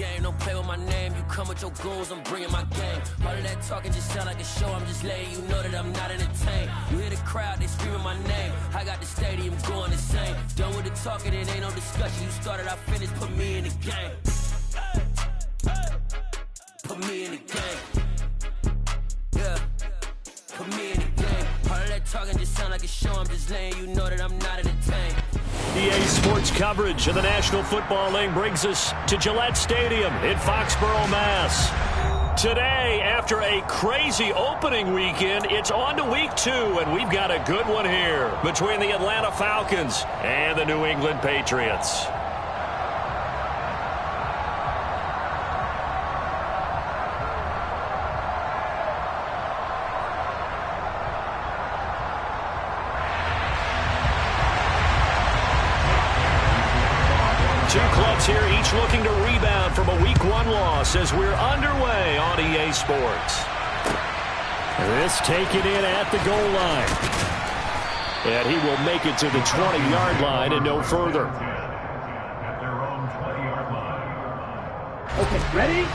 game, don't play with my name. You come with your goons, I'm bringing my game. All of that talking just sound like a show, I'm just letting you know that I'm not entertained. You hear the crowd, they screaming my name. I got the stadium going insane. Done with the talking, it ain't no discussion. You started, I finished, put me in the game. Put me in the game. Yeah, put me in the game. All of that talking just sound like a show, I'm just letting you know that I'm not entertained. EA Sports coverage of the National Football League brings us to Gillette Stadium in Foxborough, Mass. Today, after a crazy opening weekend, it's on to week 2, and we've got a good one here between the Atlanta Falcons and the New England Patriots. 2 clubs here, each looking to rebound from a Week 1 loss as we're underway on EA Sports. This taken in at the goal line. And he will make it to the 20-yard line and no further. Okay, ready?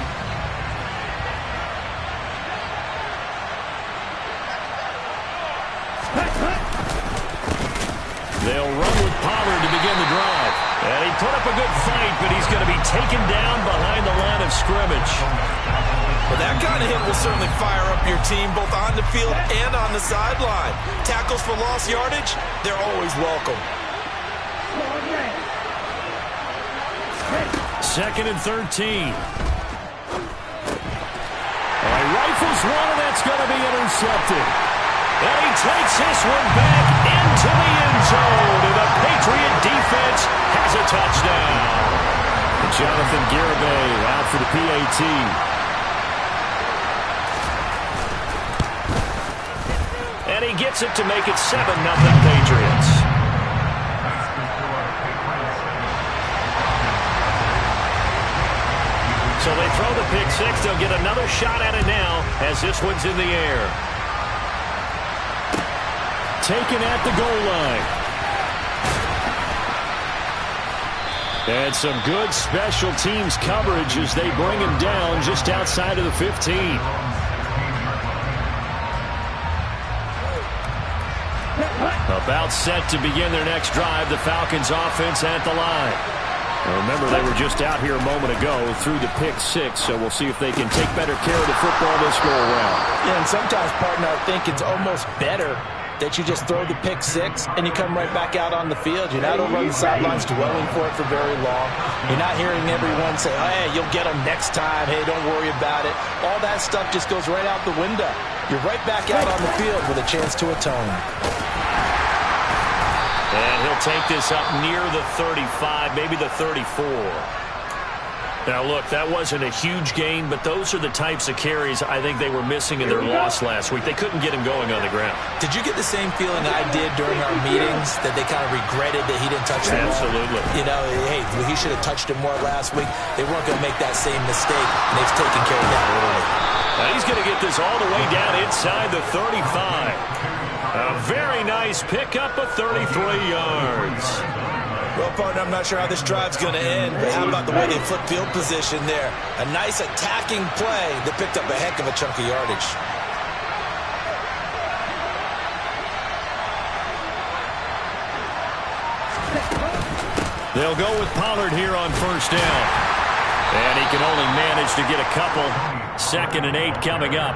They'll run with Pollard to begin the drive. And he put up a good fight, but he's going to be taken down behind the line of scrimmage. Well, that kind of hit will certainly fire up your team, both on the field and on the sideline. Tackles for lost yardage, they're always welcome. 2nd and 13. He rifles one, and that's going to be intercepted. And he takes this one back into the end zone, and the Patriot defense has a touchdown. And Jonathan Garibay out for the PAT. And he gets it to make it 7-0 Patriots. So they throw the pick six. They'll get another shot at it now as this one's in the air. Taken at the goal line. And some good special teams coverage as they bring him down just outside of the 15. About set to begin their next drive, the Falcons offense at the line. Now remember, they were just out here a moment ago through the pick six, so we'll see if they can take better care of the football this go around. Yeah, and sometimes, partner, I think it's almost better that you just throw the pick six and you come right back out on the field. You're not over on the sidelines dwelling for it for very long. You're not hearing everyone say, hey, you'll get them next time. Hey, don't worry about it. All that stuff just goes right out the window. You're right back out on the field with a chance to atone. And he'll take this up near the 35, maybe the 34. Now, look, that wasn't a huge gain, but those are the types of carries I think they were missing in their loss last week. They couldn't get him going on the ground. Did you get the same feeling I did during our meetings, that they kind of regretted that he didn't touch the ball? Absolutely. You know, hey, he should have touched it more last week. They weren't going to make that same mistake, and they've taken care of that early. Now he's going to get this all the way down inside the 35. A very nice pickup of 33 yards. Well, partner, I'm not sure how this drive's going to end, but how about the way they flip field position there? A nice attacking play that picked up a heck of a chunk of yardage. They'll go with Pollard here on first down. And he can only manage to get a couple. 2nd and 8 coming up.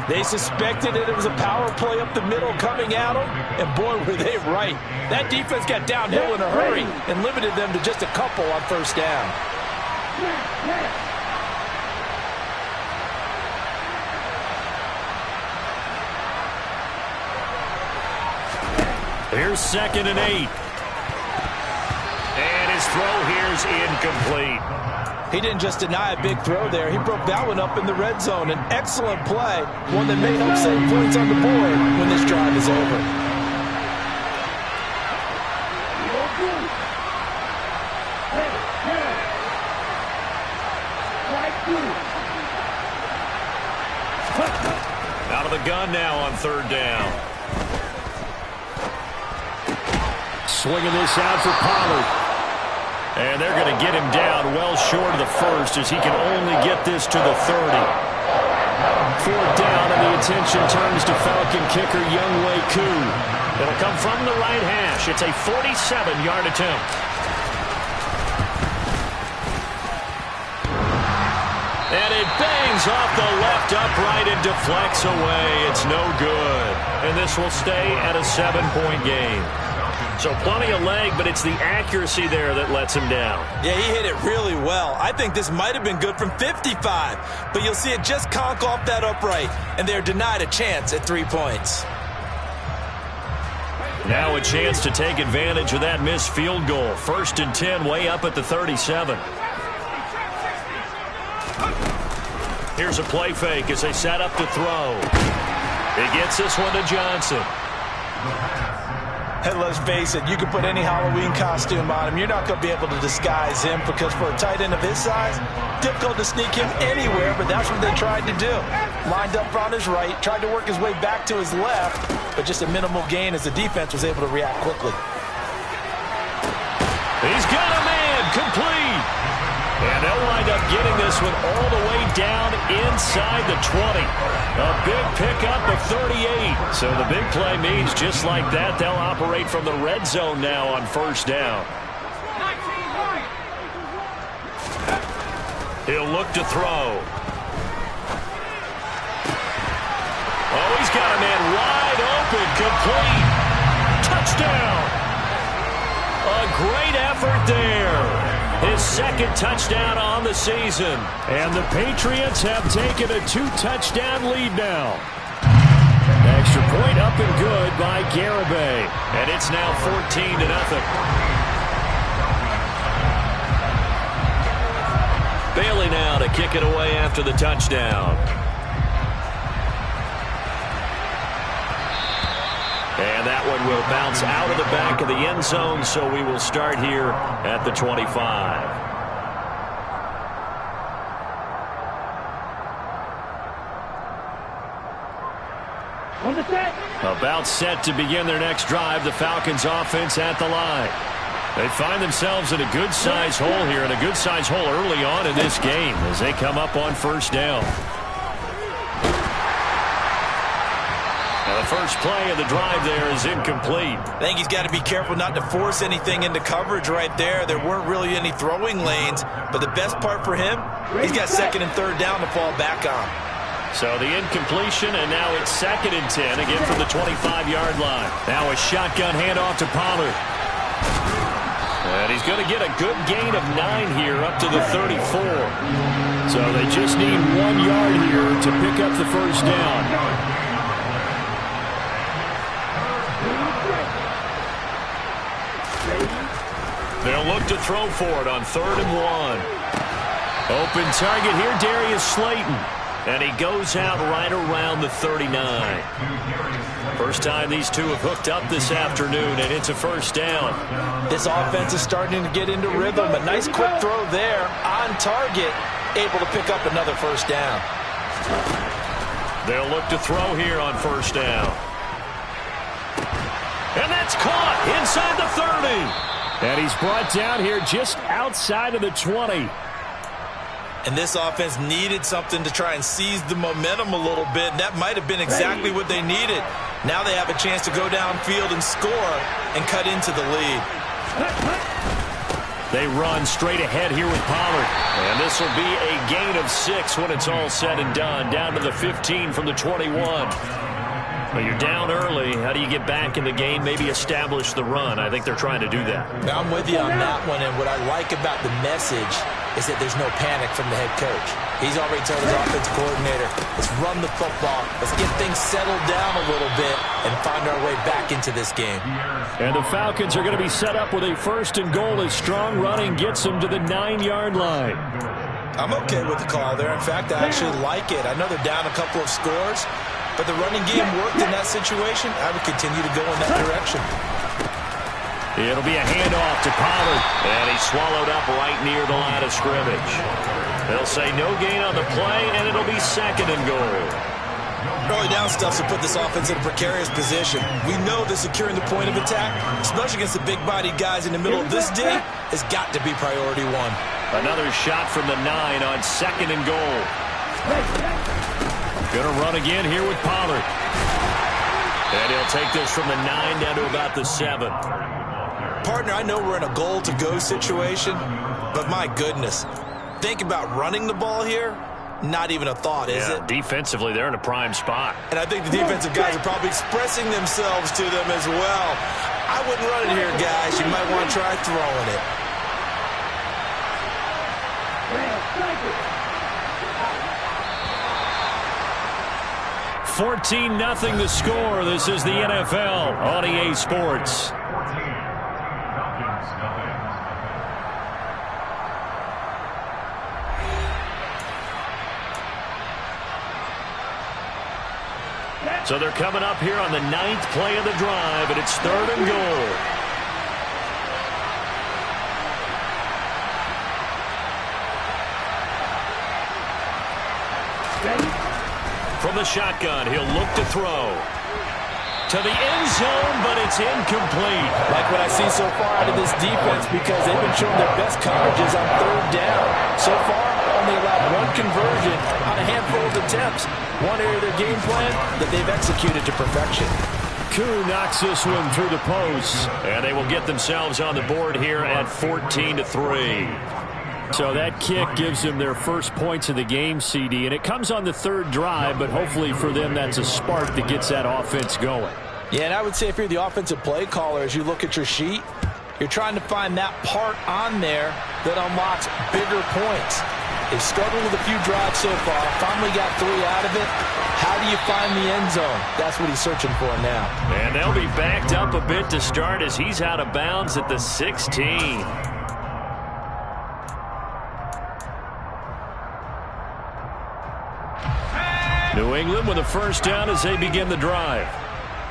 They suspected that it was a power play up the middle coming at them, and boy, were they right. That defense got downhill in a hurry and limited them to just a couple on first down. Here's 2nd and 8. And his throw here's incomplete. He didn't just deny a big throw there. He broke that one up in the red zone. An excellent play, one that may help save points on the board when this drive is over. Out of the gun now on 3rd down. Swinging this out for Pollard. And they're going to get him down well short of the first as he can only get this to the 30. Fourth down, and the attention turns to Falcon kicker Younghoe Koo. It'll come from the right hash. It's a 47-yard attempt. And it bangs off the left upright and deflects away. It's no good. And this will stay at a 7-point game. So plenty of leg, but it's the accuracy there that lets him down. Yeah, he hit it really well. I think this might have been good from 55. But you'll see it just conk off that upright. And they're denied a chance at 3 points. Now a chance to take advantage of that missed field goal. 1st and 10, way up at the 37. Here's a play fake as they set up to throw. He gets this one to Johnson. And let's face it, you can put any Halloween costume on him. You're not going to be able to disguise him because for a tight end of his size, difficult to sneak him anywhere, but that's what they tried to do. Lined up on his right, tried to work his way back to his left, but just a minimal gain as the defense was able to react quickly. He's got a man, complete. And they'll wind up getting this one all the way down inside the 20. A big pickup of 38. So the big play means just like that, they'll operate from the red zone now on 1st down. He'll look to throw. Oh, he's got a man wide open, complete. Touchdown. A great effort there. His 2nd touchdown on the season. And the Patriots have taken a 2-touchdown lead now. Extra point up and good by Garibay. And it's now 14-0. Bailey now to kick it away after the touchdown. And that one will bounce out of the back of the end zone, so we will start here at the 25. About set to begin their next drive, the Falcons offense at the line. They find themselves in a good-sized hole here, and a good-sized hole early on in this game as they come up on 1st down. The first play of the drive there is incomplete. I think he's got to be careful not to force anything into coverage right there. There weren't really any throwing lanes, but the best part for him, he's got 2nd and 3rd down to fall back on. So the incompletion, and now it's 2nd and 10, again from the 25-yard line. Now a shotgun handoff to Pollard. And he's going to get a good gain of 9 here up to the 34. So they just need 1 yard here to pick up the 1st down. They'll look to throw for it on 3rd and 1. Open target here, Darius Slayton. And he goes out right around the 39. First time these two have hooked up this afternoon, and it's a 1st down. This offense is starting to get into rhythm. A nice quick throw there on target, able to pick up another 1st down. They'll look to throw here on 1st down. And that's caught inside the 30. And he's brought down here just outside of the 20. And this offense needed something to try and seize the momentum a little bit. And that might have been exactly what they needed. Now they have a chance to go downfield and score and cut into the lead. They run straight ahead here with Pollard. And this will be a gain of 6 when it's all said and done. Down to the 15 from the 21. But you're down early. How do you get back in the game? Maybe establish the run. I think they're trying to do that. I'm with you on that one. And what I like about the message is that there's no panic from the head coach. He's already told his offensive coordinator, let's run the football. Let's get things settled down a little bit and find our way back into this game. And the Falcons are going to be set up with a 1st and goal as strong running gets them to the 9-yard line. I'm okay with the call there. In fact, I actually like it. I know they're down a couple of scores, but the running game worked in that situation. I would continue to go in that direction. It'll be a handoff to Pollard, and he's swallowed up right near the line of scrimmage. They'll say no gain on the play, and it'll be 2nd and goal. Early down stuff to put this offense in a precarious position. We know that securing the point of attack, especially against the big-bodied guys in the middle of this D, has got to be priority one. Another shot from the 9 on 2nd and goal. Gonna run again here with Pollard. And he'll take this from the 9 down to about the 7. Partner, I know we're in a goal-to-go situation, but my goodness, think about running the ball here. Not even a thought, is it? Defensively, they're in a prime spot. And I think the defensive guys are probably expressing themselves to them as well. I wouldn't run it here, guys. You might want to try throwing it. $14-0 the score. This is the NFL on EA Sports. So they're coming up here on the 9th play of the drive, and it's 3rd and goal. From the shotgun, he'll look to throw. To the end zone, but it's incomplete. Like what I see so far out of this defense, because they've been showing their best coverages on 3rd down. So far, only allowed 1 conversion on a handful of attempts. One area of their game plan that they've executed to perfection. Koo knocks this one through the posts, and they will get themselves on the board here at 14-3. So that kick gives them their first points of the game, CD, and it comes on the 3rd drive, but hopefully for them that's a spark that gets that offense going. Yeah, and I would say if you're the offensive play caller, as you look at your sheet, you're trying to find that part on there that unlocks bigger points. They've struggled with a few drives so far, finally got 3 out of it. How do you find the end zone? That's what he's searching for now. And they'll be backed up a bit to start as he's out of bounds at the 16. New England with a first down as they begin the drive.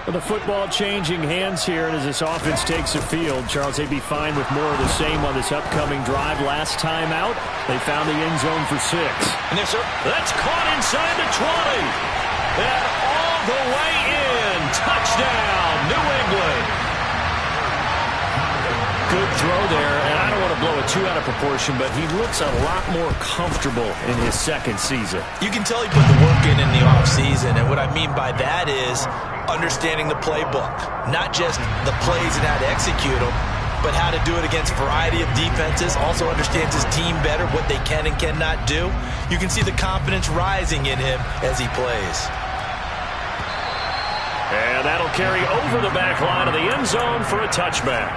With the football changing hands here, and as this offense takes the field, Charles, they'd be fine with more of the same on this upcoming drive. Last time out, they found the end zone for 6. And there, sir. That's caught inside the 20. And all the way in. Touchdown, New England. Good throw there, and I don't want to blow it too out of proportion, but he looks a lot more comfortable in his 2nd season. You can tell he put the work in the offseason, and what I mean by that is understanding the playbook. Not just the plays and how to execute them, but how to do it against a variety of defenses. Also understands his team better, what they can and cannot do. You can see the confidence rising in him as he plays. And that'll carry over the back line of the end zone for a touchback.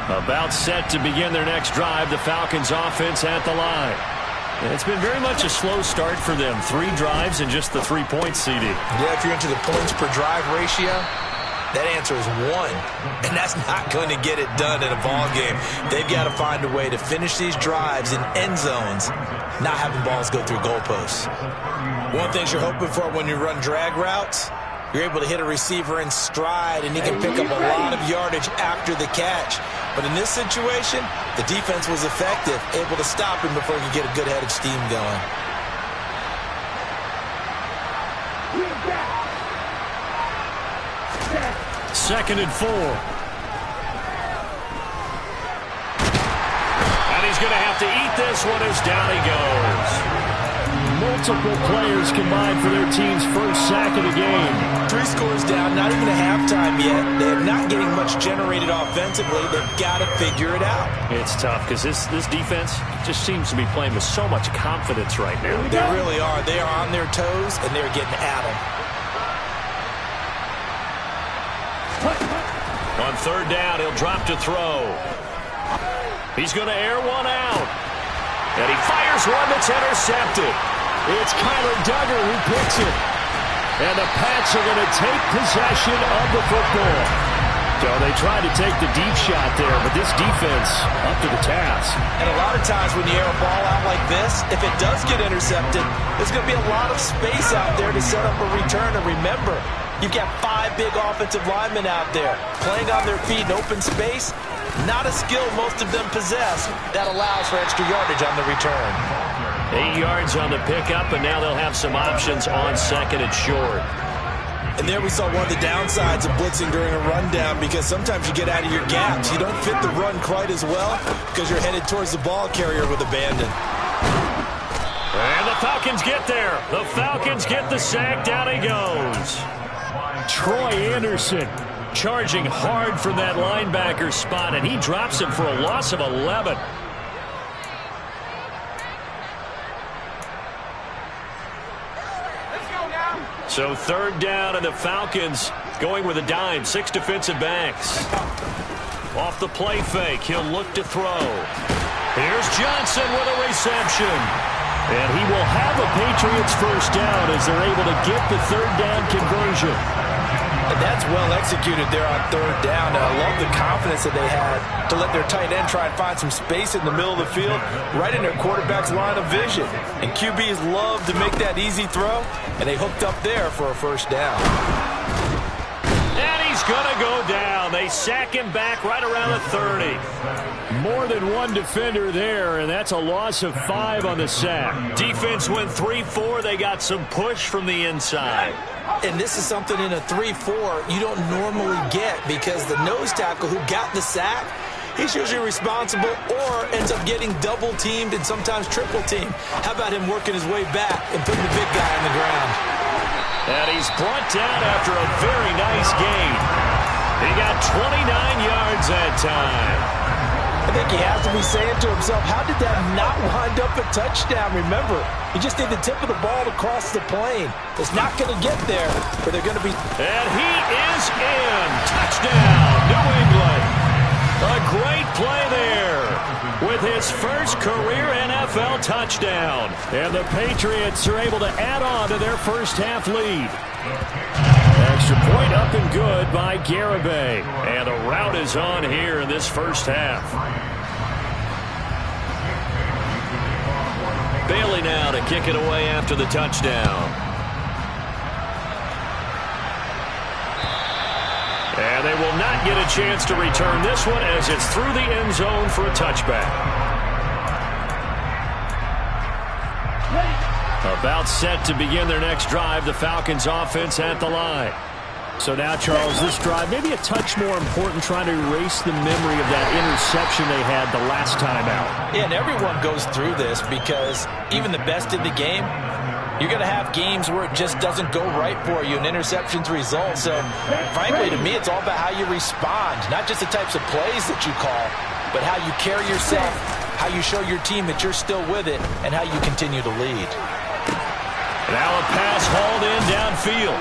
About set to begin their next drive, the Falcons offense at the line. And it's been very much a slow start for them. 3 drives and just the 3 points, CD. Yeah, if you're into the points per drive ratio, that answer is 1. And that's not going to get it done in a ball game. They've got to find a way to finish these drives in end zones, not having balls go through goalposts. One thing you're hoping for when you run drag routes, you're able to hit a receiver in stride, and he can pick up a lot of yardage after the catch. But in this situation, the defense was effective, able to stop him before he could get a good head of steam going. Second and 4. And he's going to have to eat this one as down he goes. Multiple players combined for their team's first sack of the game. 3 scores down, not even a halftime yet. They're not getting much generated offensively. They've got to figure it out. It's tough because this defense just seems to be playing with so much confidence right now. They really are. They are on their toes, and they're getting at them. On 3rd down, he'll drop to throw. He's going to air one out. And he fires one that's intercepted. It's Kyler Duggar who picks it. And the Pats are going to take possession of the football. So they tried to take the deep shot there, but this defense up to the task. And a lot of times when you air a ball out like this, if it does get intercepted, there's going to be a lot of space out there to set up a return. And remember, you've got 5 big offensive linemen out there playing on their feet in open space. Not a skill most of them possess. That allows for extra yardage on the return. 8 yards on the pickup, and now they'll have some options on second and short. And there we saw one of the downsides of blitzing during a rundown, because sometimes you get out of your gaps. You don't fit the run quite as well because you're headed towards the ball carrier with abandon. And the Falcons get there. The Falcons get the sack. Down he goes. Troy Anderson charging hard from that linebacker spot, and he drops him for a loss of 11. So third down, and the Falcons going with a dime. 6 defensive backs. Off the play fake, he'll look to throw. Here's Johnson with a reception. And he will have a Patriots first down as they're able to get the third down conversion. And that's well executed there on third down. And I love the confidence that they had to let their tight end try and find some space in the middle of the field, right in their quarterback's line of vision. And QBs love to make that easy throw, and they hooked up there for a first down. And he's going to go down. They sack him back right around the 30. More than one defender there, and that's a loss of 5 on the sack. Defense went 3-4. They got some push from the inside. And this is something in a 3-4 you don't normally get, because the nose tackle who got the sack, he's usually responsible or ends up getting double-teamed and sometimes triple-teamed. How about him working his way back and putting the big guy on the ground? And he's brought down after a very nice gain. He got 29 yards that time. I think he has to be saying to himself, how did that not wind up a touchdown? Remember, he just need the tip of the ball to cross the plane. It's not going to get there, but they're going to be... And he is in. Touchdown, New England. A great play there with his first career NFL touchdown. And the Patriots are able to add on to their first half lead. Extra point up and good by Garibay. And the route is on here in this first half. Bailey now to kick it away after the touchdown. And they will not get a chance to return this one as it's through the end zone for a touchback. About set to begin their next drive, the Falcons offense at the line. So now, Charles, this drive maybe a touch more important, trying to erase the memory of that interception they had the last time out. Yeah, and everyone goes through this, because even the best in the game, you're going to have games where it just doesn't go right for you, and interceptions result. So, frankly, to me, it's all about how you respond, not just the types of plays that you call, but how you carry yourself, how you show your team that you're still with it, and how you continue to lead. Now a pass hauled in downfield.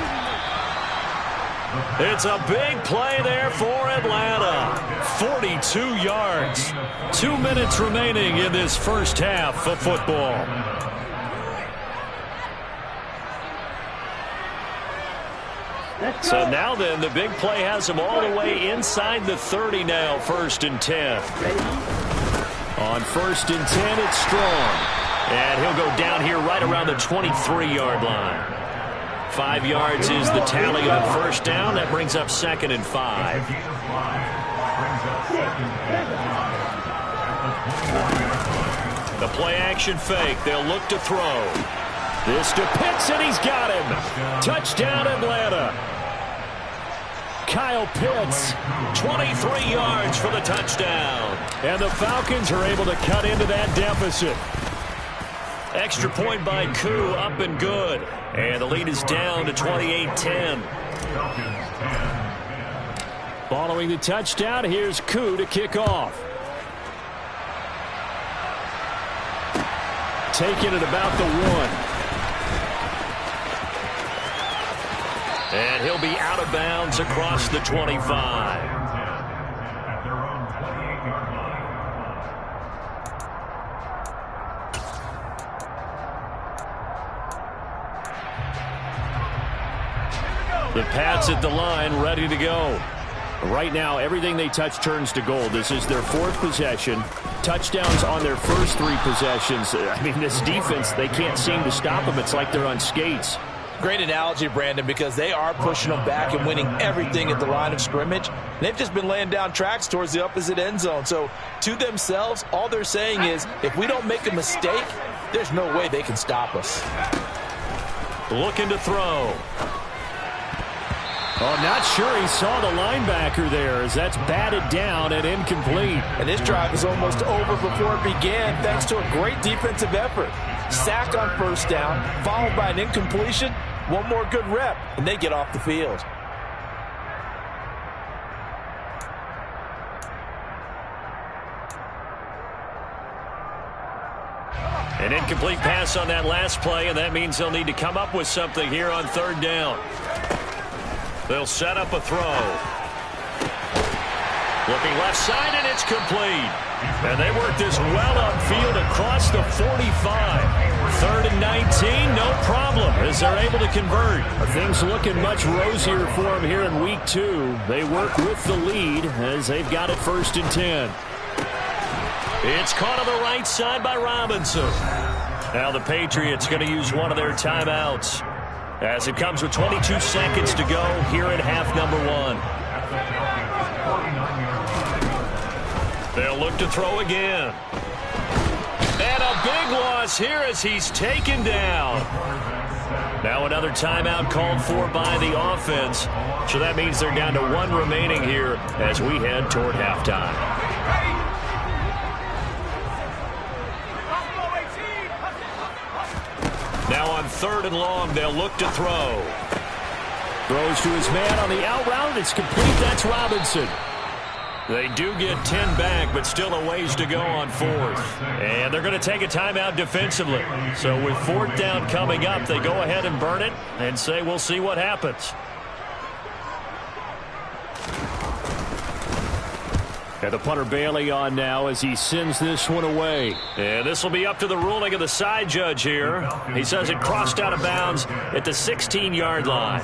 It's a big play there for Atlanta. 42 yards. 2 minutes remaining in this first half of football. So now then, the big play has him all the way inside the 30 now, 1st and 10. On 1st and 10, it's Strong. And he'll go down here right around the 23-yard line. 5 yards is the tally on first down. That brings up 2nd and 5. The play action fake. They'll look to throw. This to Pitts, and he's got him. Touchdown, Atlanta. Kyle Pitts, 23 yards for the touchdown. And the Falcons are able to cut into that deficit. Extra point by Koo, up and good. And the lead is down to 28-10. Following the touchdown, here's Koo to kick off. Taking it about the 1. And he'll be out of bounds across the 25. The Pats at the line, ready to go. Right now, everything they touch turns to gold. This is their 4th possession. Touchdowns on their first 3 possessions. I mean, this defense, they can't seem to stop them. It's like they're on skates. Great analogy, Brandon, because they are pushing them back and winning everything at the line of scrimmage. They've just been laying down tracks towards the opposite end zone. So to themselves, all they're saying is, if we don't make a mistake, there's no way they can stop us. Looking to throw. Oh, not sure he saw the linebacker there as that's batted down and incomplete. And this drive is almost over before it began thanks to a great defensive effort. Sack on first down, followed by an incompletion. One more good rep, and they get off the field. An incomplete pass on that last play, and that means they'll need to come up with something here on third down. They'll set up a throw. Looking left side, and it's complete. And they work this well upfield across the 45. 3rd and 19, no problem, as they're able to convert. Things looking much rosier for them here in week 2. They work with the lead as they've got it 1st and 10. It's caught on the right side by Robinson. Now the Patriots going to use one of their timeouts as it comes with 22 seconds to go here at half number 1. They'll look to throw again. And a big loss here as he's taken down. Now another timeout called for by the offense. So that means they're down to 1 remaining here as we head toward halftime. Now on 3rd and long, they'll look to throw. Throws to his man on the out route. It's complete. That's Robinson. They do get 10 back, but still a ways to go on 4th. And they're going to take a timeout defensively. So with 4th down coming up, they go ahead and burn it and say we'll see what happens. And the punter Bailey on now as he sends this one away. And this will be up to the ruling of the side judge here. He says it crossed out of bounds at the 16-yard line.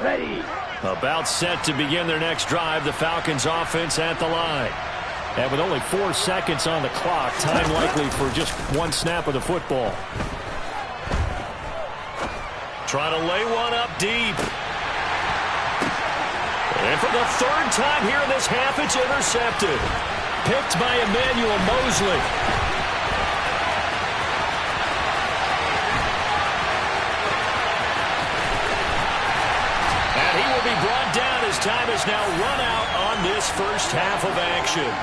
Ready. About set to begin their next drive, the Falcons offense at the line. And with only 4 seconds on the clock, time likely for just 1 snap of the football. Trying to lay one up deep. And for the 3rd time here in this half, it's intercepted. Picked by Emmanuel Mosley. And he will be brought down as time is now run out on this first half of action.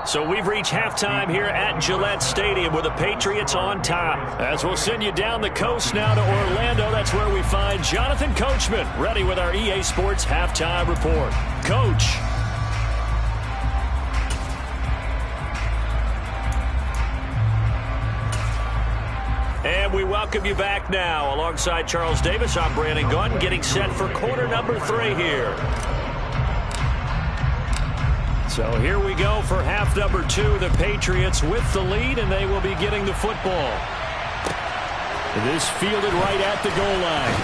So we've reached halftime here at Gillette Stadium with the Patriots on top. As we'll send you down the coast now to Orlando, that's where we find Jonathan Coachman ready with our EA Sports Halftime Report. Coach. And we welcome you back now. Alongside Charles Davis, I'm Brandon Gunn, getting set for quarter number 3 here. So here we go for half number 2. The Patriots with the lead, and they will be getting the football. This fielded right at the goal line.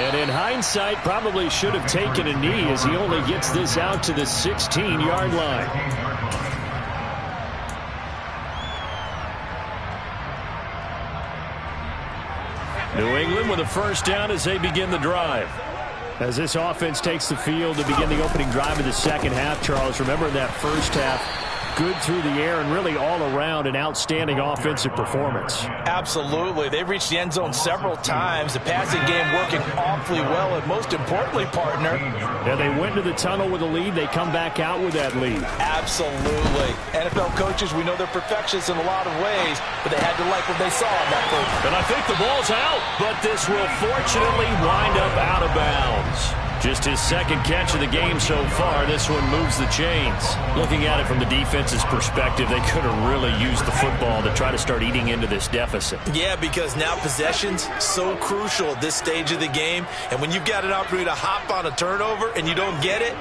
And in hindsight, probably should have taken a knee as he only gets this out to the 16-yard line. New England with a first down as they begin the drive. As this offense takes the field to begin the opening drive of the second half, Charles, remember in that first half, good through the air and really all around an outstanding offensive performance. Absolutely. They've reached the end zone several times. The passing game working awfully well, and most importantly, partner. Yeah, they went to the tunnel with a lead. They come back out with that lead. Absolutely. NFL coaches, we know they're perfectionists in a lot of ways, but they had to like what they saw in that first. And I think the ball's out, but this will fortunately wind up out of bounds. Just his second catch of the game so far. This one moves the chains. Looking at it from the defense's perspective, they could have really used the football to try to start eating into this deficit. Yeah, because now possession's so crucial at this stage of the game. And when you've got an opportunity to hop on a turnover and you don't get it,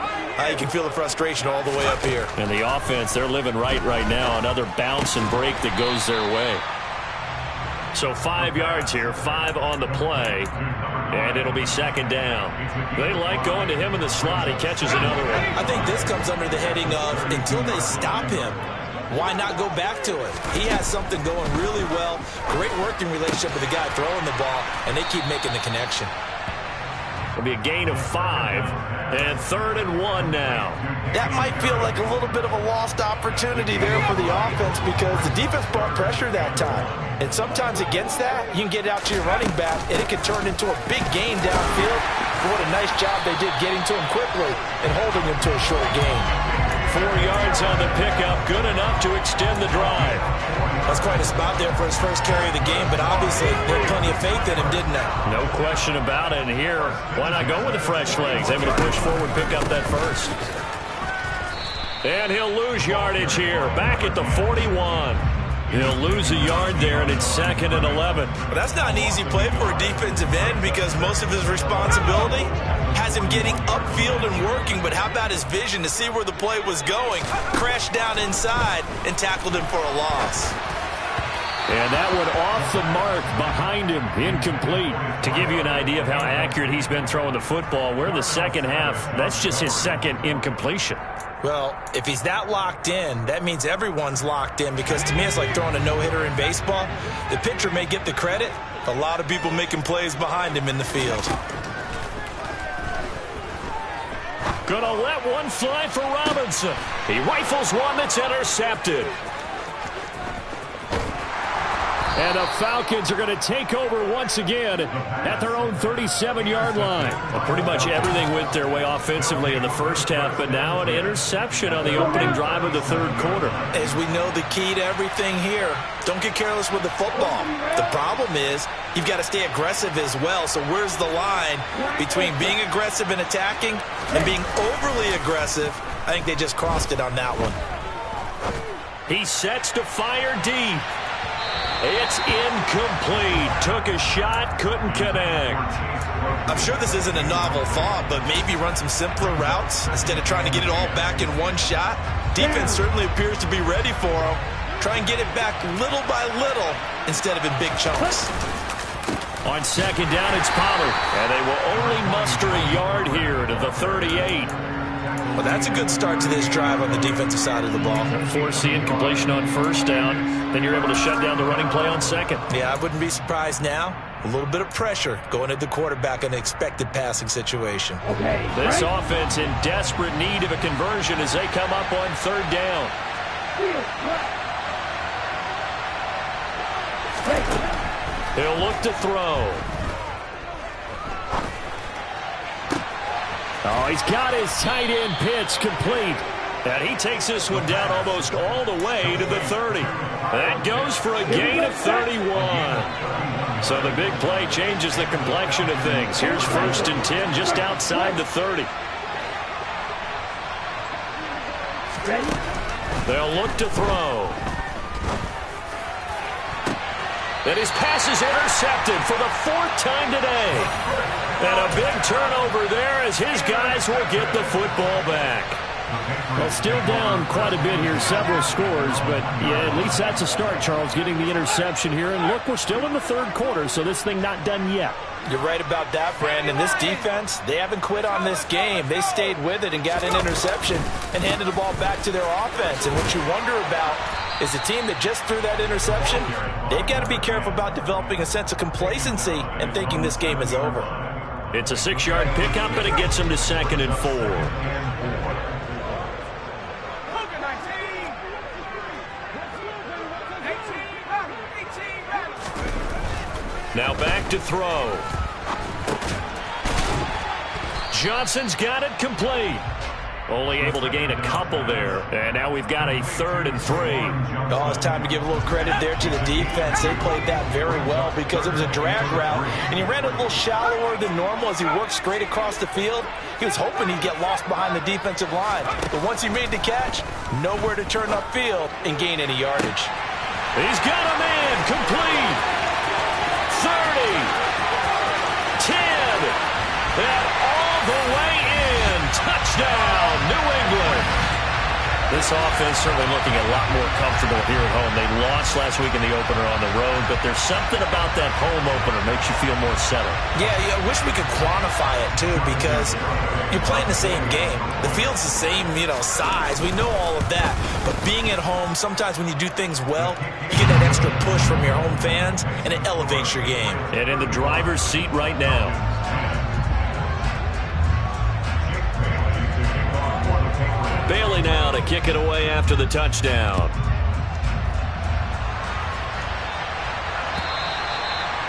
you can feel the frustration all the way up here. And the offense, they're living right now. Another bounce and break that goes their way. So 5 yards here, 5 on the play. And it'll be second down. They like going to him in the slot. He catches another one. I think this comes under the heading of until they stop him, why not go back to it? He has something going really well. Great working relationship with the guy throwing the ball, and they keep making the connection. It'll be a gain of 5, and 3rd and 1 now. That might feel like a little bit of a lost opportunity there for the offense because the defense brought pressure that time. And sometimes against that, you can get it out to your running back, and it can turn into a big gain downfield. But what a nice job they did getting to him quickly and holding him to a short gain. 4 yards on the pickup, good enough to extend the drive. That's quite a spot there for his first carry of the game, but obviously they had plenty of faith in him, didn't they? No question about it. And here, why not go with the fresh legs? Able to push forward, pick up that first. And he'll lose yardage here, back at the 41. He'll lose a yard there, and it's 2nd and 11. But that's not an easy play for a defensive end because most of his responsibility has him getting upfield and working. But how about his vision to see where the play was going, crashed down inside, and tackled him for a loss. And that one off the mark behind him, incomplete. To give you an idea of how accurate he's been throwing the football, we're in the second half. That's just his second incompletion. Well, if he's that locked in, that means everyone's locked in because to me it's like throwing a no-hitter in baseball. The pitcher may get the credit. A lot of people making plays behind him in the field. Gonna let one fly for Robinson. He rifles one that's intercepted. And the Falcons are going to take over once again at their own 37-yard line. Well, pretty much everything went their way offensively in the first half, but now an interception on the opening drive of the third quarter. As we know, the key to everything here, don't get careless with the football. The problem is you've got to stay aggressive as well. So where's the line between being aggressive and attacking and being overly aggressive? I think they just crossed it on that one. He sets to fire deep. It's incomplete. Took a shot, couldn't connect. I'm sure this isn't a novel thought, but maybe run some simpler routes instead of trying to get it all back in one shot. Defense certainly appears to be ready for him. Try and get it back little by little instead of in big chunks. On second down, it's Pollard, and they will only muster a yard here to the 38. Well, that's a good start to this drive on the defensive side of the ball. Force the incompletion on first down. Then you're able to shut down the running play on second. Yeah, I wouldn't be surprised now. A little bit of pressure going at the quarterback in an expected passing situation. This offense in desperate need of a conversion as they come up on third down. He'll look to throw. Oh, he's got his tight end pitch complete. And he takes this one down almost all the way to the 30. That goes for a gain of 31. So the big play changes the complexion of things. Here's 1st and 10 just outside the 30. They'll look to throw. And his pass is intercepted for the 4th time today. And a big turnover there as his guys will get the football back. Well, still down quite a bit here, several scores, but yeah, at least that's a start, Charles, getting the interception here. And look, we're still in the third quarter, so this thing not done yet. You're right about that, Brandon. This defense, they haven't quit on this game. They stayed with it and got an interception and handed the ball back to their offense. And what you wonder about is the team that just threw that interception, they've got to be careful about developing a sense of complacency and thinking this game is over. It's a 6-yard pickup, and it gets them to 2nd and 4. Now back to throw. Johnson's got it complete. Only able to gain a couple there. And now we've got a 3rd and 3. Oh, it's time to give a little credit there to the defense. They played that very well because it was a drag route. And he ran a little shallower than normal as he worked straight across the field. He was hoping he'd get lost behind the defensive line. But once he made the catch, nowhere to turn upfield and gain any yardage. He's got a man complete. 30. 10. And all the way in. Touchdown, New England. This offense certainly looking a lot more comfortable here at home. They lost last week in the opener on the road, but there's something about that home opener makes you feel more settled. Yeah, I wish we could quantify it, too, because you're playing the same game. The field's the same, size. We know all of that. But being at home, sometimes when you do things well, you get that extra push from your home fans, and it elevates your game. And in the driver's seat right now. Bailey now to kick it away after the touchdown.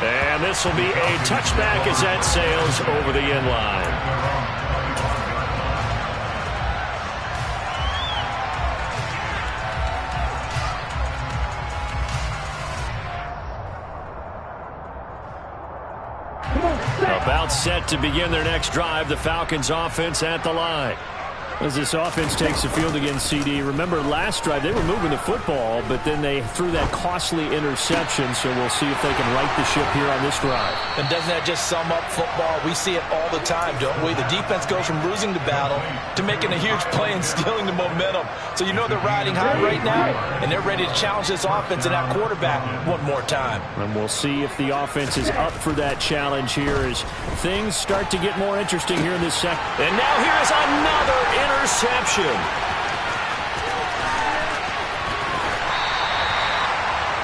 And this will be a touchback as that sails over the end line. About set to begin their next drive, the Falcons offense at the line. As this offense takes the field against CD, remember last drive they were moving the football, but then they threw that costly interception, so we'll see if they can right the ship here on this drive. And doesn't that just sum up football? We see it all the time, don't we? The defense goes from losing the battle to making a huge play and stealing the momentum. So you know they're riding high right now, and they're ready to challenge this offense and that quarterback one more time. And we'll see if the offense is up for that challenge here as things start to get more interesting here in this second. And now here is another interception.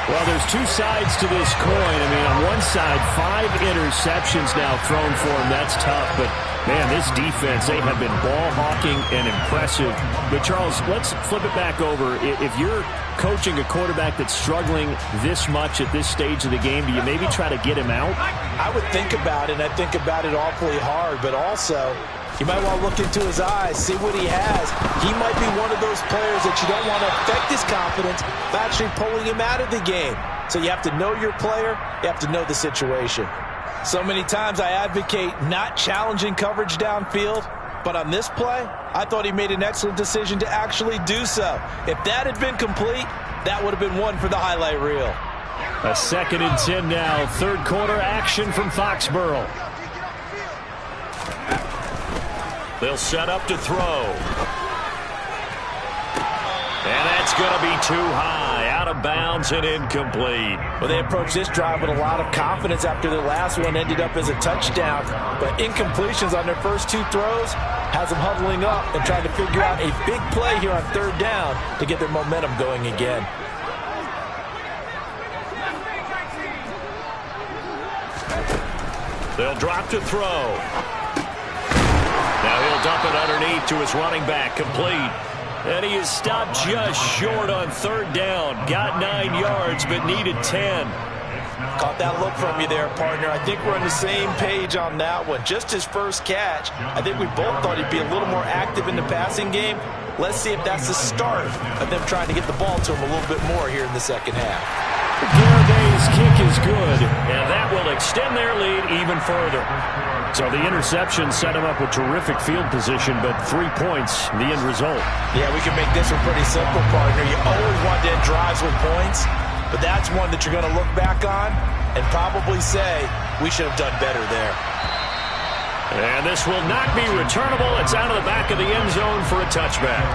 Well, there's two sides to this coin. I mean, on one side, 5 interceptions now thrown for him. That's tough, but man, this defense, they have been ball hawking and impressive. But Charles, let's flip it back over. If you're coaching a quarterback that's struggling this much at this stage of the game, do you maybe try to get him out? I would think about it, and I think about it awfully hard, but also you might want to look into his eyes, see what he has. He might be one of those players that you don't want to affect his confidence by actually pulling him out of the game. So you have to know your player. You have to know the situation. So many times I advocate not challenging coverage downfield, but on this play, I thought he made an excellent decision to actually do so. If that had been complete, that would have been one for the highlight reel. A 2nd and 10 now. Third quarter action from Foxborough. They'll set up to throw. And that's going to be too high, out of bounds and incomplete. Well, they approached this drive with a lot of confidence after their last one ended up as a touchdown. But incompletions on their first 2 throws has them huddling up and trying to figure out a big play here on 3rd down to get their momentum going again. They'll drop to throw. Now he'll dump it underneath to his running back, complete. And he is stopped just short on 3rd down. Got 9 yards, but needed 10. Caught that look from you there, partner. I think we're on the same page on that one. Just his first catch. I think we both thought he'd be a little more active in the passing game. Let's see if that's the start of them trying to get the ball to him a little bit more here in the second half. Garibay's kick is good, and that will extend their lead even further. So the interception set him up with terrific field position, but 3 points, the end result. Yeah, we can make this one pretty simple, partner. You always want to end drives with points, but that's one that you're going to look back on and probably say, we should have done better there. And this will not be returnable. It's out of the back of the end zone for a touchback.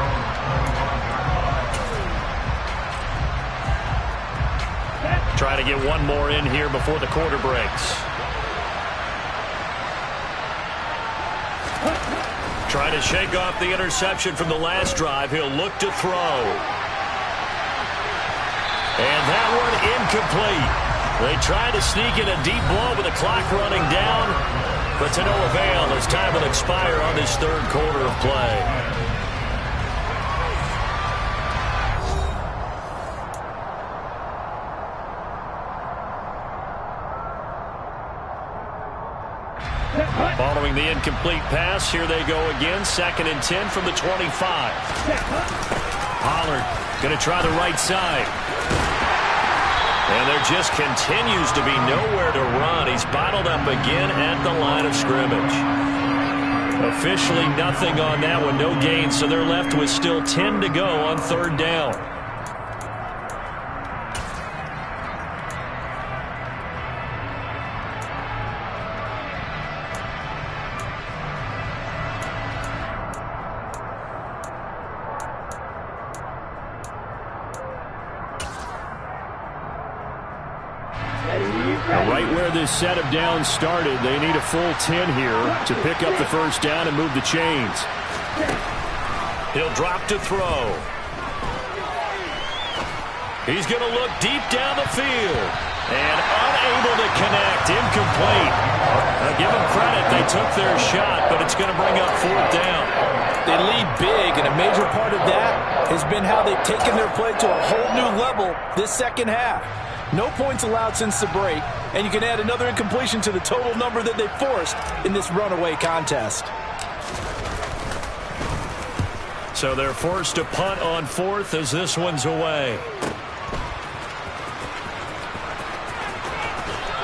Trying to get one more in here before the quarter breaks. Trying to shake off the interception from the last drive. He'll look to throw. And that one incomplete. They try to sneak in a deep blow with the clock running down, but to no avail as time will expire on this 3rd quarter of play. Following the incomplete pass, here they go again. 2nd and 10 from the 25. Pollard going to try the right side. And there just continues to be nowhere to run. He's bottled up again at the line of scrimmage. Officially nothing on that one, no gain, so they're left with still 10 to go on 3rd down. Now, right where this set of downs started, they need a full 10 here to pick up the first down and move the chains. He'll drop to throw. He's going to look deep down the field. And unable to connect. Incomplete. Give them credit. They took their shot, but it's going to bring up fourth down. They lead big, and a major part of that has been how they've taken their play to a whole new level this second half. No points allowed since the break, and you can add another incompletion to the total number that they forced in this runaway contest. So they're forced to punt on fourth as this one's away.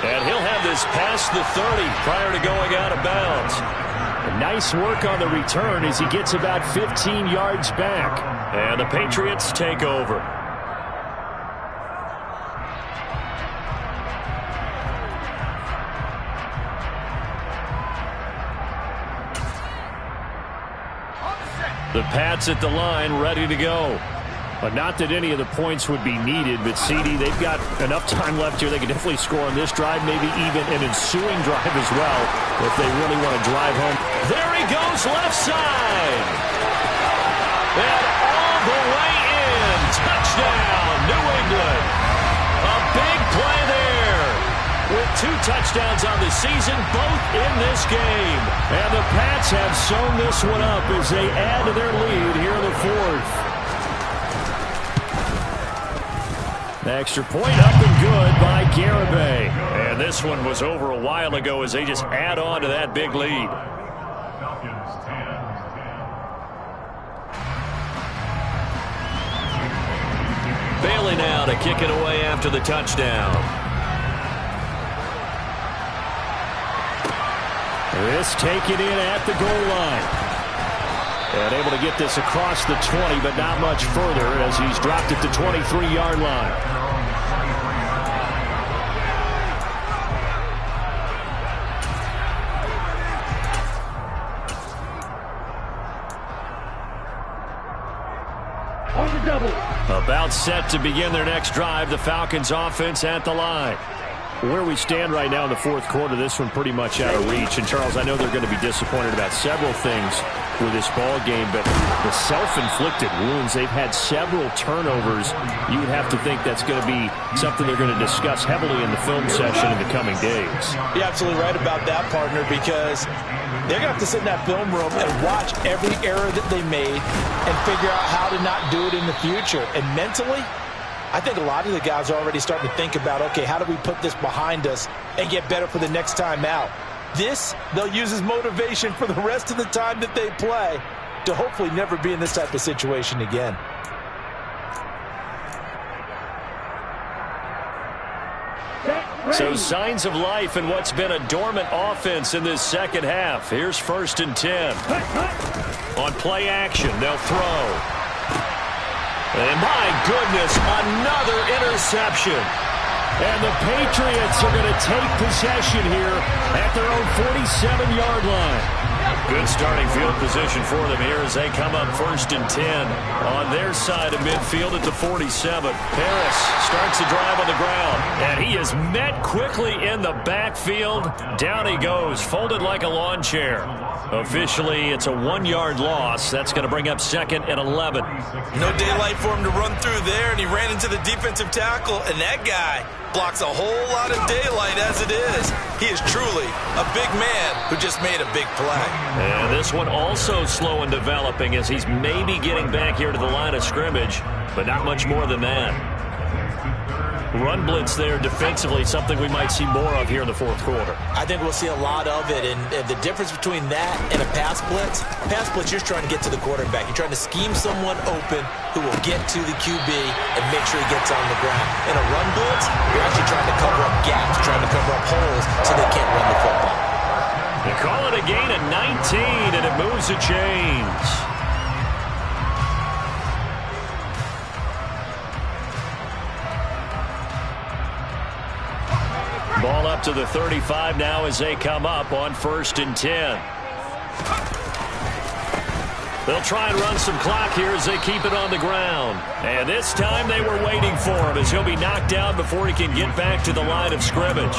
And he'll have this past the 30 prior to going out of bounds. Nice work on the return as he gets about 15 yards back. And the Patriots take over. The Pats at the line, ready to go. But not that any of the points would be needed, but CD, they've got enough time left here. They can definitely score on this drive, maybe even an ensuing drive as well, if they really want to drive home. There he goes, left side. And all the way in. Touchdown, New England. A big play there. With 2 touchdowns on the season, both in this game. And the Pats have sewn this one up as they add to their lead here in the fourth. The extra point up and good by Garibay. And this one was over a while ago as they just add on to that big lead. Bailey now to kick it away after the touchdown. This taken in at the goal line. And able to get this across the 20, but not much further as he's dropped it to 23-yard line. About set to begin their next drive, the Falcons offense at the line. Where we stand right now in the fourth quarter, this one pretty much out of reach. And, Charles, I know they're going to be disappointed about several things with this ball game, but the self-inflicted wounds, they've had several turnovers. You would have to think that's going to be something they're going to discuss heavily in the film session in the coming days. You're absolutely right about that, partner, because they're going to have to sit in that film room and watch every error that they made and figure out how to not do it in the future. And mentally, I think a lot of the guys are already starting to think about, okay, how do we put this behind us and get better for the next time out? This, they'll use as motivation for the rest of the time that they play to hopefully never be in this type of situation again. So signs of life in what's been a dormant offense in this second half. Here's 1st and 10. On play action, they'll throw. And my goodness, another interception. And the Patriots are going to take possession here at their own 47-yard line. Good starting field position for them here as they come up 1st and 10 on their side of midfield at the 47. Harris starts the drive on the ground, and he is met quickly in the backfield. Down he goes, folded like a lawn chair. Officially, it's a 1-yard loss. That's going to bring up 2nd and 11. No daylight for him to run through there, and he ran into the defensive tackle, and that guy blocks a whole lot of daylight as it is. He is truly a big man who just made a big play. And this one also slow and developing as he's maybe getting back here to the line of scrimmage, but not much more than that. Run blitz there defensively, something we might see more of here in the fourth quarter. I think we'll see a lot of it, and the difference between that and a pass blitz, you're just trying to get to the quarterback. You're trying to scheme someone open who will get to the QB and make sure he gets on the ground. In a run blitz, you're actually trying to cover up gaps, trying to cover up holes so they can't run the football. They call it a gain of 19, and it moves the chains. Ball up to the 35 now as they come up on 1st and 10. They'll try and run some clock here as they keep it on the ground. And this time they were waiting for him as he'll be knocked down before he can get back to the line of scrimmage.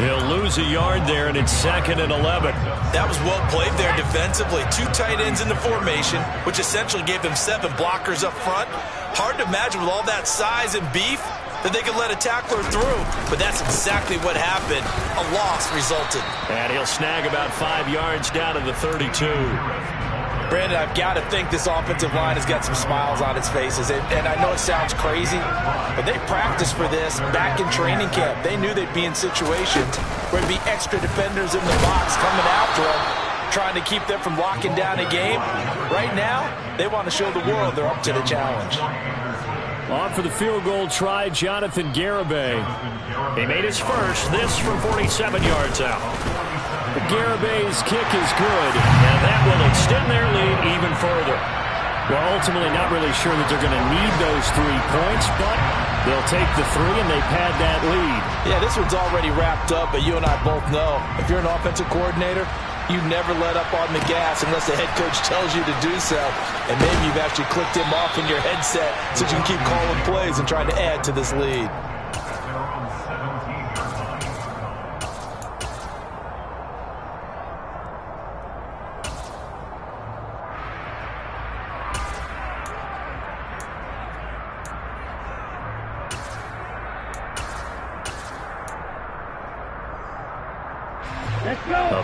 He'll lose a yard there, and it's 2nd and 11. That was well played there defensively. 2 tight ends in the formation, which essentially gave them 7 blockers up front. Hard to imagine with all that size and beef that they could let a tackler through. But that's exactly what happened. A loss resulted. And he'll snag about 5 yards down to the 32. Brandon, I've got to think this offensive line has got some smiles on its faces. And I know it sounds crazy, but they practiced for this back in training camp. They knew they'd be in situations where there'd be extra defenders in the box coming after them, trying to keep them from locking down a game. Right now, they want to show the world they're up to the challenge. On for the field goal try, Jonathan Garibay. He made his first, this from 47 yards out. Garibay's kick is good, and that will extend their lead even further. Well, ultimately not really sure that they're going to need those 3 points, but they'll take the 3 and they pad that lead. Yeah, this one's already wrapped up, but you and I both know if you're an offensive coordinator, you never let up on the gas unless the head coach tells you to do so. And maybe you've actually clicked him off in your headset so you can keep calling plays and trying to add to this lead.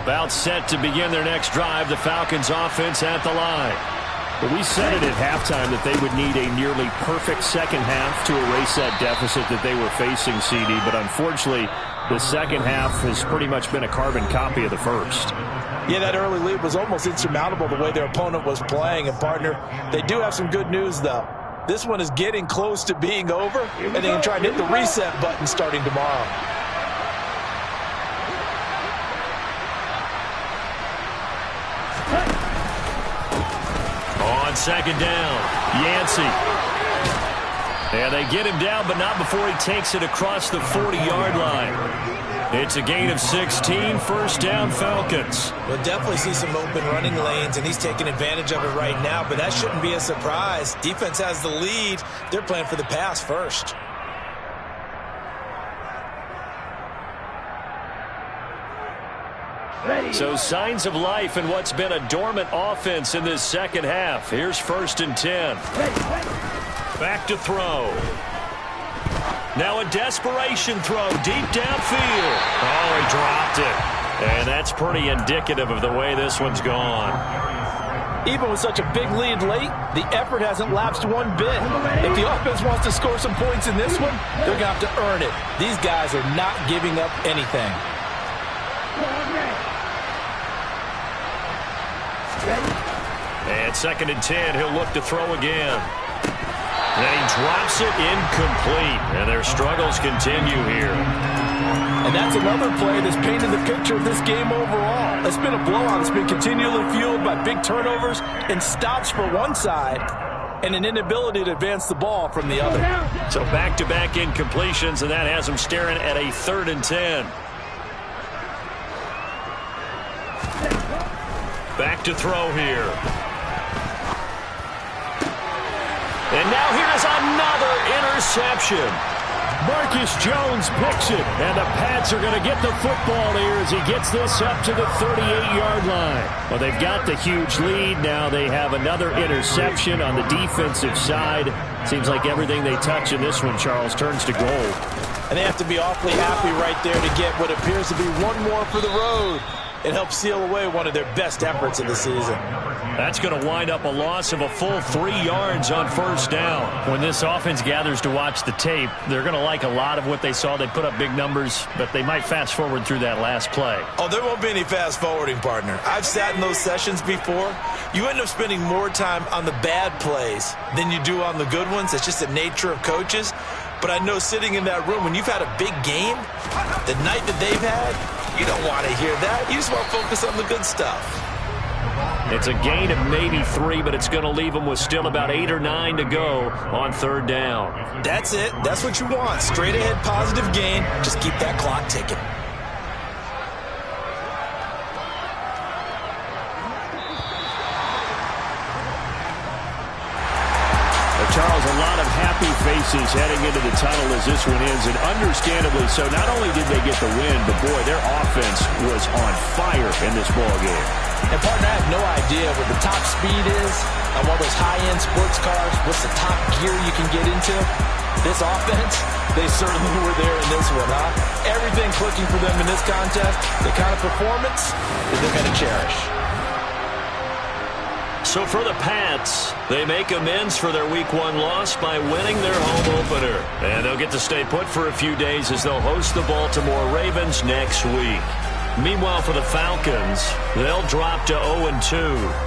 About set to begin their next drive, the Falcons offense at the line. But we said it at halftime that they would need a nearly perfect second half to erase that deficit that they were facing, CD. But unfortunately, the second half has pretty much been a carbon copy of the first. Yeah, that early lead was almost insurmountable the way their opponent was playing. And, partner, they do have some good news, though. This one is getting close to being over, and they can try and hit the reset button starting tomorrow. On second down, Yancey. And they get him down, but not before he takes it across the 40-yard line. It's a gain of 16, first down Falcons. We'll definitely see some open running lanes, and he's taking advantage of it right now, but that shouldn't be a surprise. Defense has the lead. They're playing for the pass first. So signs of life in what's been a dormant offense in this second half. Here's 1st and 10. Back to throw. Now a desperation throw deep downfield. Oh, he dropped it. And that's pretty indicative of the way this one's gone. Even with such a big lead late, the effort hasn't lapsed one bit. If the offense wants to score some points in this one, they're going to have to earn it. These guys are not giving up anything. And 2nd and 10, he'll look to throw again. And he drops it incomplete. And their struggles continue here. And that's another play that's painted the picture of this game overall. It's been a blowout. It's been continually fueled by big turnovers and stops for one side and an inability to advance the ball from the other. So back-to-back incompletions, and that has them staring at a 3rd and 10. Back to throw here. And now here's another interception. Marcus Jones picks it, and the Pats are going to get the football here as he gets this up to the 38-yard line. Well, they've got the huge lead. Now they have another interception on the defensive side. Seems like everything they touch in this one, Charles, turns to gold. And they have to be awfully happy right there to get what appears to be one more for the road. It helps seal away one of their best efforts of the season. That's going to wind up a loss of a full 3 yards on 1st down. When this offense gathers to watch the tape, they're going to like a lot of what they saw. They put up big numbers, but they might fast forward through that last play. Oh, there won't be any fast forwarding, partner. I've sat in those sessions before. You end up spending more time on the bad plays than you do on the good ones. It's just the nature of coaches. But I know sitting in that room, when you've had a big game, the night that they've had, you don't want to hear that. You just want to focus on the good stuff. It's a gain of maybe 3, but it's going to leave them with still about 8 or 9 to go on 3rd down. That's it. That's what you want. Straight ahead positive gain. Just keep that clock ticking. faces heading into the tunnel as this one ends, and understandably so. Not only did they get the win, but, boy, their offense was on fire in this ballgame. And, partner, I have no idea what the top speed is on one of those high-end sports cars. What's the top gear you can get into? This offense, they certainly were there in this one, huh? Everything clicking for them in this contest, the kind of performance that they're going to cherish. So for the Pats, they make amends for their Week 1 loss by winning their home opener. And they'll get to stay put for a few days as they'll host the Baltimore Ravens next week. Meanwhile, for the Falcons, they'll drop to 0-2,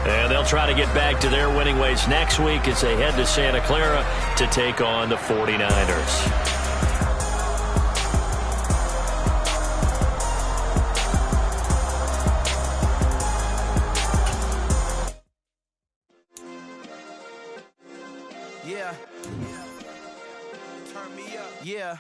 and they'll try to get back to their winning ways next week as they head to Santa Clara to take on the 49ers. Yeah. Turn me up. Yeah.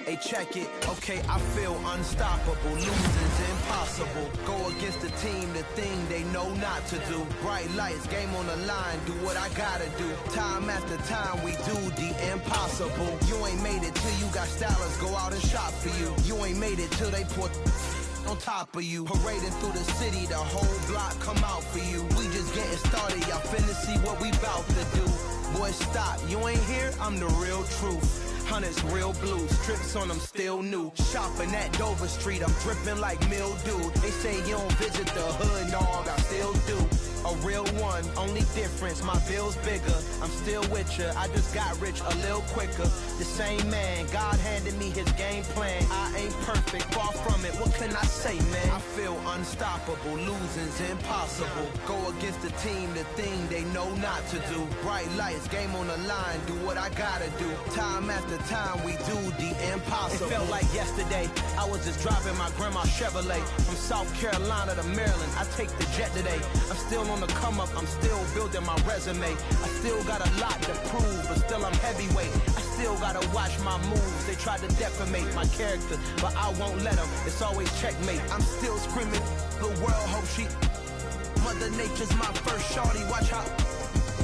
Hey, check it. Okay, I feel unstoppable. Losing's impossible. Go against the team, the thing they know not to do. Bright lights, game on the line, do what I gotta do. Time after time, we do the impossible. You ain't made it till you got stylers go out and shop for you. You ain't made it till they put on top of you. Parading through the city, the whole block come out for you. We just getting started, y'all finna see what we bout to do. Boy, stop, you ain't here, I'm the real truth. Hunters, real blue, strips on them still new. Shopping at Dover Street, I'm dripping like mildew. They say you don't visit the hood, dog, I still do. A real one, only difference, my bill's bigger. I'm still with ya, I just got rich a little quicker. The same man, God handed me his game plan. I ain't perfect, far from it, what can I say, man? I feel unstoppable, losing's impossible. Go against the team, the thing they know not to do. Bright lights, game on the line, do what I gotta do. Time after time, we do the impossible. It felt like yesterday, I was just driving my grandma's Chevrolet. From South Carolina to Maryland, I take the jet today. I'm still on the come up, I'm still building my resume. I still got a lot to prove, but still I'm heavyweight. I still gotta watch my moves. They try to defamate my character, but I won't let them. It's always checkmate. I'm still screaming, the world hope she. Mother Nature's my first shorty, watch how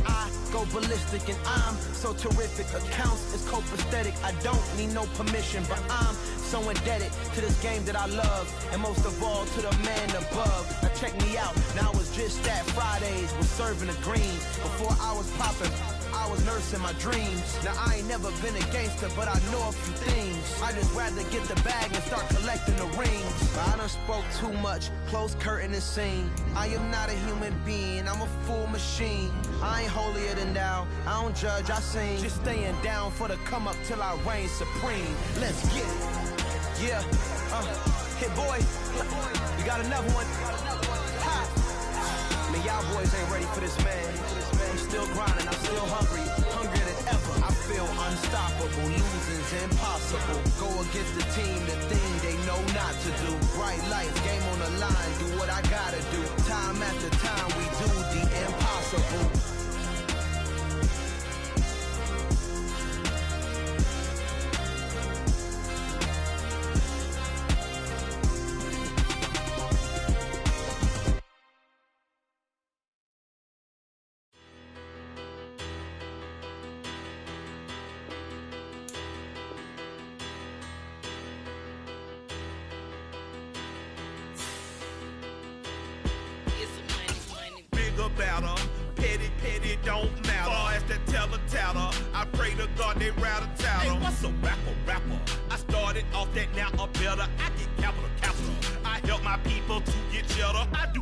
I go ballistic, and I'm so terrific. Accounts is copacetic. I don't need no permission, but I'm so indebted to this game that I love, and most of all to the man above. Now check me out, now it's just that Fridays was serving the green. Before I was popping, I was nursing my dreams. Now I ain't never been a gangster, but I know a few things. I just rather get the bag and start collecting the rings. But I done spoke too much, close curtain and scene. I am not a human being, I'm a full machine. I ain't holier than thou, I don't judge, I sing. Just staying down for the come up till I reign supreme. Let's get it. Yeah, hit boy, we got another one. Ha. Man, y'all boys ain't ready for this, man. I'm still grinding, I'm still hungry, hungrier than ever. I feel unstoppable, losing's impossible. Go against the team, the thing they know not to do. Bright lights, game on the line, do what I gotta do. Time after time, we do the impossible. Better, petty don't matter. Far as the teller, I pray to God they rattle tattle. Hey, what's a rapper? I started off that, now I'm better. I get capital. I help my people to get cheddar. I do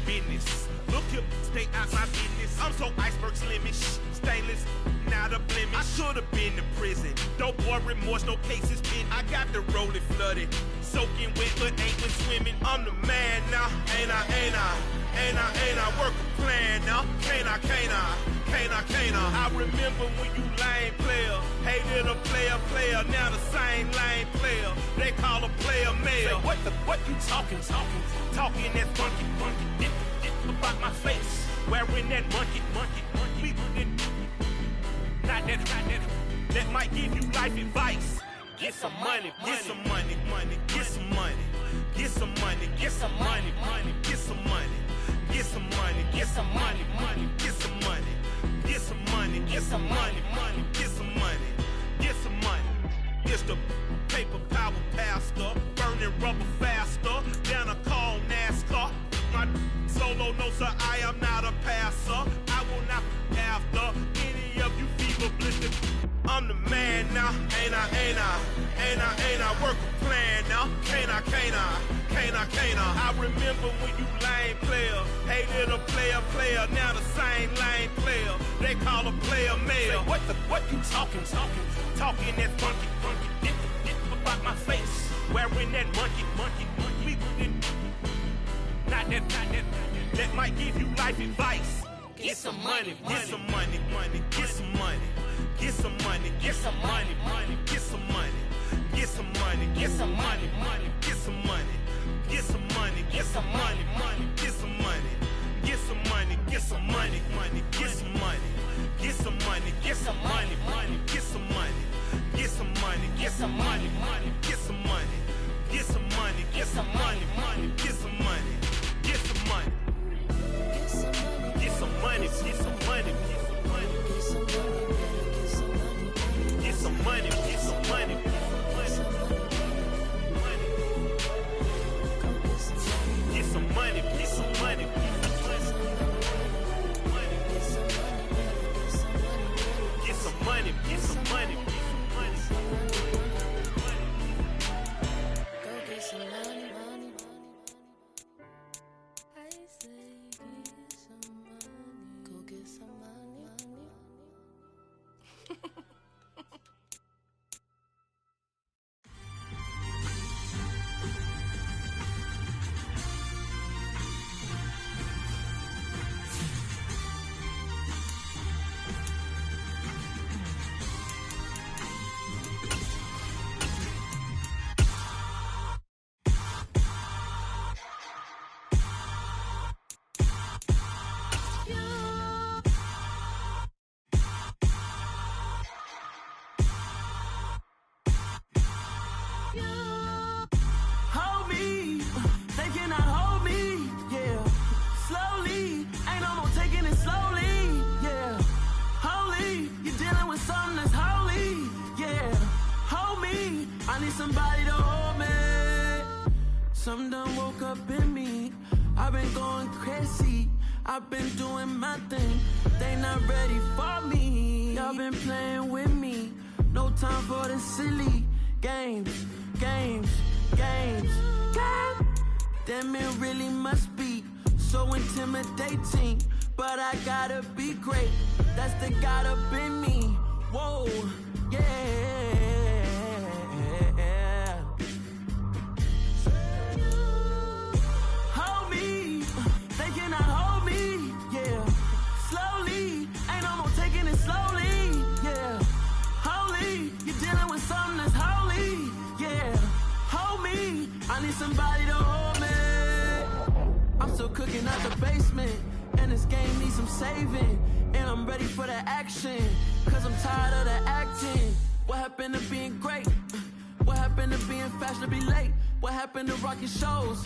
business. Look here, stay out my business. I'm so iceberg slimish, stainless, not a blemish. I should've been to prison. Don't boy remorse, no cases pinned. I got the rolling flooded, soaking wet, but ain't been swimming. I'm the man now, ain't I work a plan now? Can't I? I remember when you lame player, hated a player, now the same lame player. They call a player mayor. Say, what you talking that funky, about my face, wearing that monkey. Not that might give you life advice. Get some money. get some money, get some money, money, get some money, get some money, get some money, money, get some money, get some money. It's the paper power pastor, burning rubber faster than a call NASCAR. My solo no sir, I am not a passer. I will not after any of you fever blistered. I'm the man now, ain't I, ain't I, ain't I, ain't I, work a plan now, can't I, can't I, can't I, can't I. I remember when you lame player, hated a player, now the same lame player, they call a player male. What you talking that funky, get about my face, wearing that monkey, we didn't, not that, that might give you life advice. Get some money, get some money, get some money. Get some money, get some money, money, get some money, get some money, get some money, money, get some money, get some money, get some money, money, get some money, get some money, get some money, money, get some money, get some money, get some money, money, get some money, get some money, get some money, money, get some money, get some money, get some money, money, get some money, get some money, get some money, get some money, get some money, get some money, get some money, get some money, get some money, get some money. Go get some money, money. I say get some money. Go get some money, money. Hold me, they cannot hold me, yeah. Slowly, ain't no more taking it slowly, yeah. Holy, you're dealing with something that's holy, yeah. Hold me, I need somebody to hold me. Something done woke up in me, I've been going crazy. I've been doing my thing, they not ready for me. Y'all been playing with me, no time for the silly games. Damn, it really must be so intimidating, but I gotta be great, that's the God up in me. Whoa, yeah. Hold me, they cannot hold me, yeah. Slowly, ain't no more taking it slowly, yeah. Holy, you're dealing with something that's holy, yeah. Hold me, I need somebody to hold me. I'm still cooking out the basement, and this game needs some saving. And I'm ready for the action, cause I'm tired of the acting. What happened to being great? What happened to being fashionably late? What happened to rocking shows?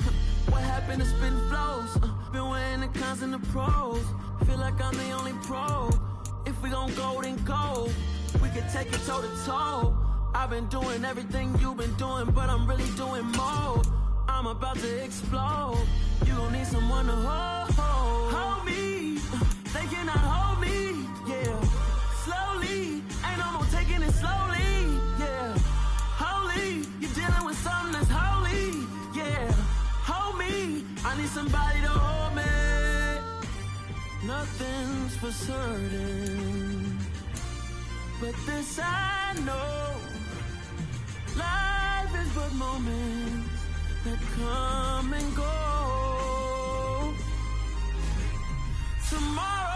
What happened to spitting flows? Been wearing the cons and the pros. Feel like I'm the only pro. If we gon' go, then go. We could take it toe to toe. I've been doing everything you've been doing, but I'm really doing more. I'm about to explode. You gon' need someone to hold me. They cannot hold me, yeah. Slowly, ain't no more taking it slowly, yeah. Holy, you're dealing with something that's holy, yeah. Hold me, I need somebody to hold me. Nothing's for certain, but this I know. Life is but moments that come and go. Tomorrow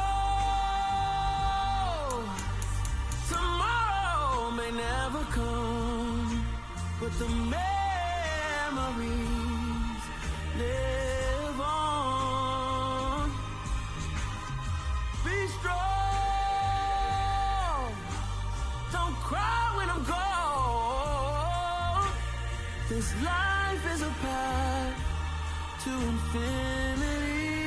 may never come, but the memories live on. Be strong, don't cry when I'm gone. This life is a path to infinity.